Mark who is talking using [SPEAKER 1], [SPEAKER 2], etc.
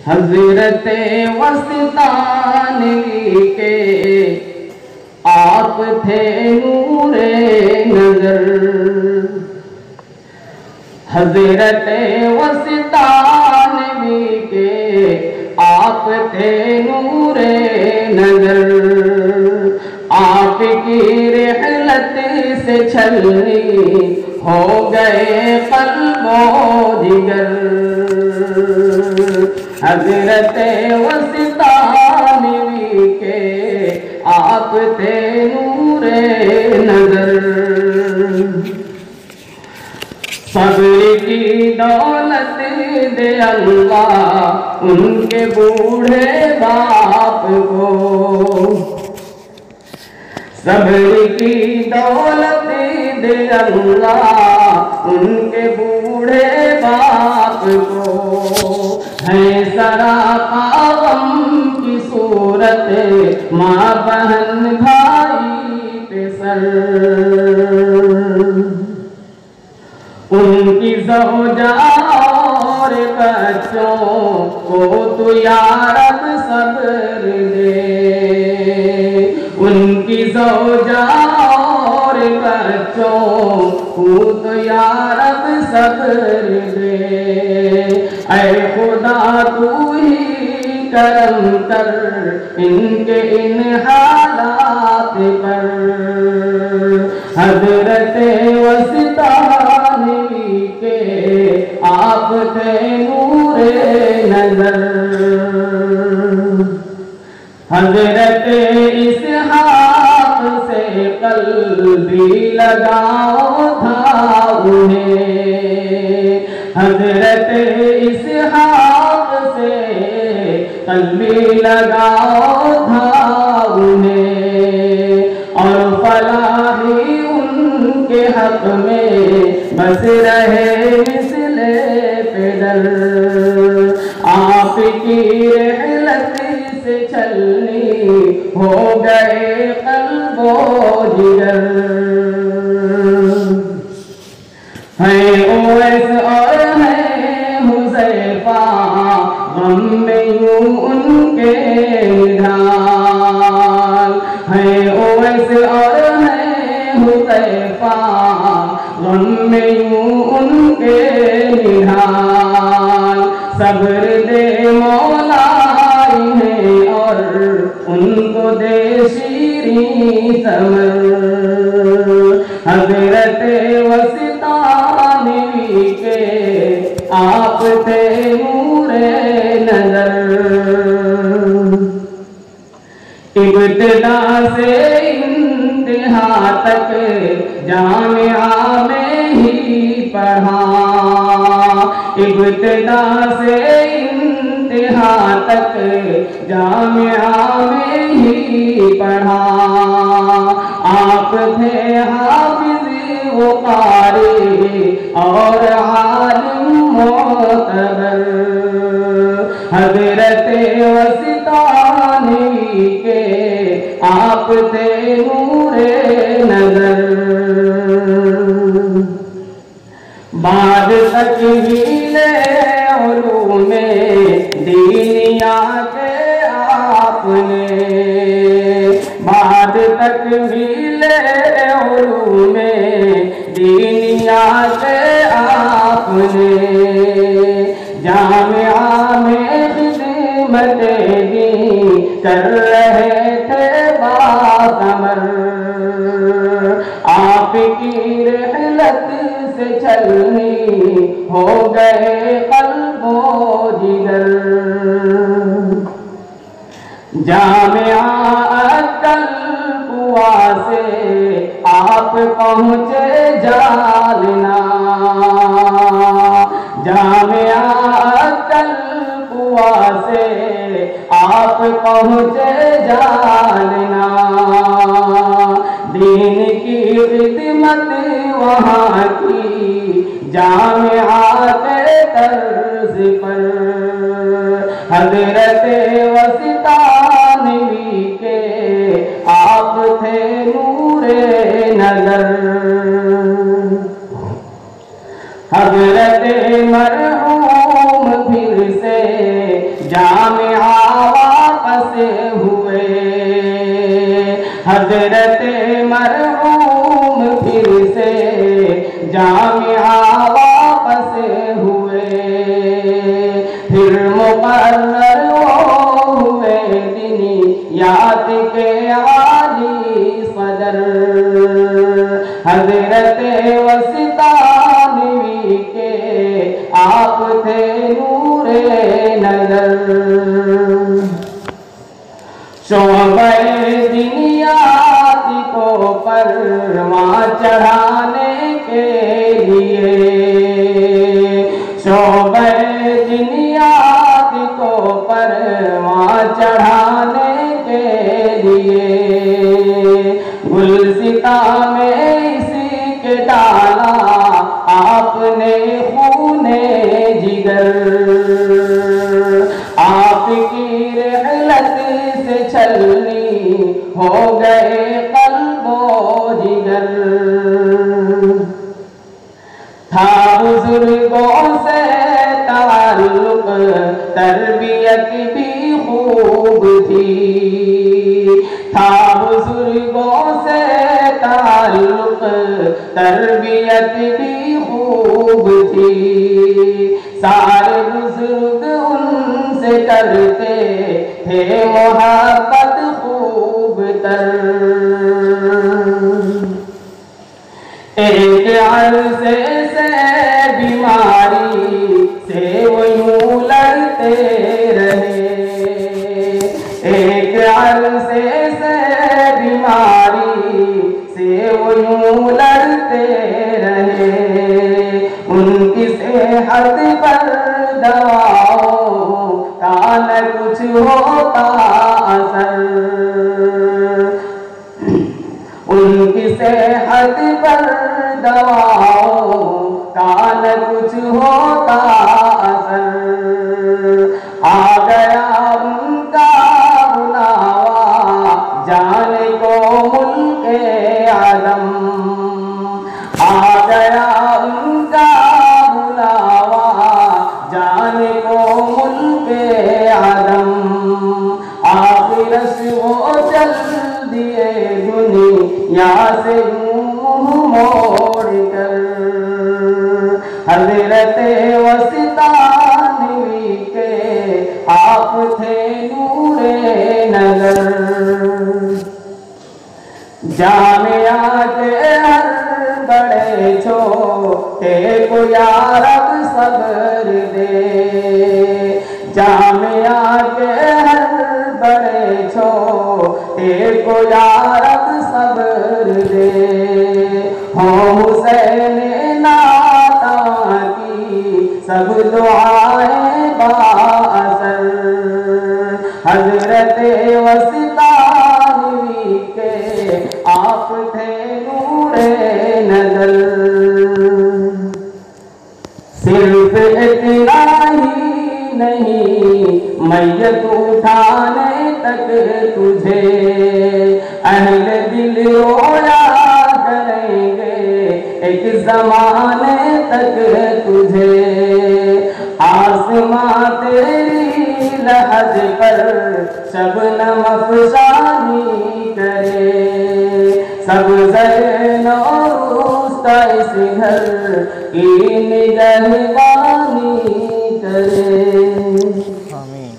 [SPEAKER 1] हजरत वस्तानवी के आप थे नूरे नजर। हजरत वस्तानवी के आप थे नूरे नजर। आपकी रहलत से छलनी हो गए कल्बो जिगर। हजरत वस्तानवी के आप थे नूरे नजर। सब्र की दौलत दे अल्लाह उनके बूढ़े बाप को। सब्र की दौलत दे अल्लाह उनके बूढ़े बाप को। है सरापा गम की सूरत माँ बहन भाई पे सर। उनकी ज़ौजा और बच्चों को तू या रब सब्र दे। उनकी ज़ौजा और बच्चों को तू या रब सब्र दे। ऐ खुदा तू ही करम कर इनके इन हालात पर। हजरत वस्तानवी के आप थे नूरे नजर। हजरत इसहाक से कल्बी लगाओ था उन्हें। हजरत इसहाक से कल्बी लगाओ था उन्हें। और फलाही उनके हक में बस रहे मिसले पेडर। आपकी रहलत से छलनी हो गए कल्बो जिगर। है ओवैस और है हुज़ैफा गम में यूं उनके निढाल। है ओवैस और है हुज़ैफा गम में यूं उनके निढाल। सब्र दे मौला इन्हें और उनको दे शीरीं समर। हजरत वस्तानवी के आप थे नूरे नजर। इब्तिदा से इंतहा तक जामिया में ही पढ़ा। इब्तिदा से इंतहा तक जामिया में ही पढ़ा। आप थे हाफिज वो कारी और आलिम मोतबर। हजरत वस्तानवी के आप थे नूरे नजर। बाद तक हीले उलूमे दीनिया के आपने। बाद तक हीले उलूमे दीनिया के आपने। जामिया में खिदमत दी कर रहे थे बाकमर। आपकी रहलत से छलनी हो गए कल्बो जिगर। जामिया अक्कल कुआ से आप पहुँचे जालना। जामिया अक्कल कुआ से आप पहुँचे जालना। दीन की खिदमत वहाँ की जामिया के तर्ज पर। हजरत वस्तानवी के आप थे नूरे नजर। हजरत मरहूम फिर से जा हजरत मरहूम फिर से जामिया वापस हुए, फिर मुकर्रर हुए दिनियात के आली सदर। हजरत वस्तानवी के आप थे नूरे नजर। शोभे दिनियात को परवां चढ़ाने के लिए, शोभे दिनियात को परवां चढ़ाने के लिए, गुलसिता में इसी के डाला आपने खूने जिगर। आपकी रहलत से छलनी हो गए कल्बो जिगर। था बुजुर्गों से ताल्लुक तरबियत भी खूब थी, था बुजुर्गों से ताल्लुक तरबियत भी खूब थी। सारे बुजुर्ग उनसे करते थे मोहब्बत खूब तर। एक अरसे से बीमारी से वो यूं लड़ते रहे, एक अरसे से बीमारी से वो यूं लड़ते रहे। उनकी सेहत पर दवाओं का न कुछ होता असर, उनकी सेहत पर दवाओं का न कुछ होता असर। आ गया उनका बुलावा जाने को मुल्के आलम, आ गया उनका बुलावा जाने को मुल्के आलम। आखिरत वो चल दिए दुनिया से मुँह मोड़ कर। हजरत वस्तानवी के आप थे नूरे नजर। जामिया के हर बड़े छोटे को या रब सब्र दे, जामिया के हर बड़े छोटे को या रब सब्र दे। हो हुसैन नाता की सब दुआएं बाअसर। हजरत वस्तानवी के आप थे नूरे नजर। सिर्फ इतना ही नहीं, मैयत उठाने तक तुझे अहले दिल रोया करेंगे, एक जमाने तक तुझे। आसमां तेरी लहद पर शबनम अफसानी करे, सब ज़रनो रुस्ता इस घर की निगहबानी करे। आमीन।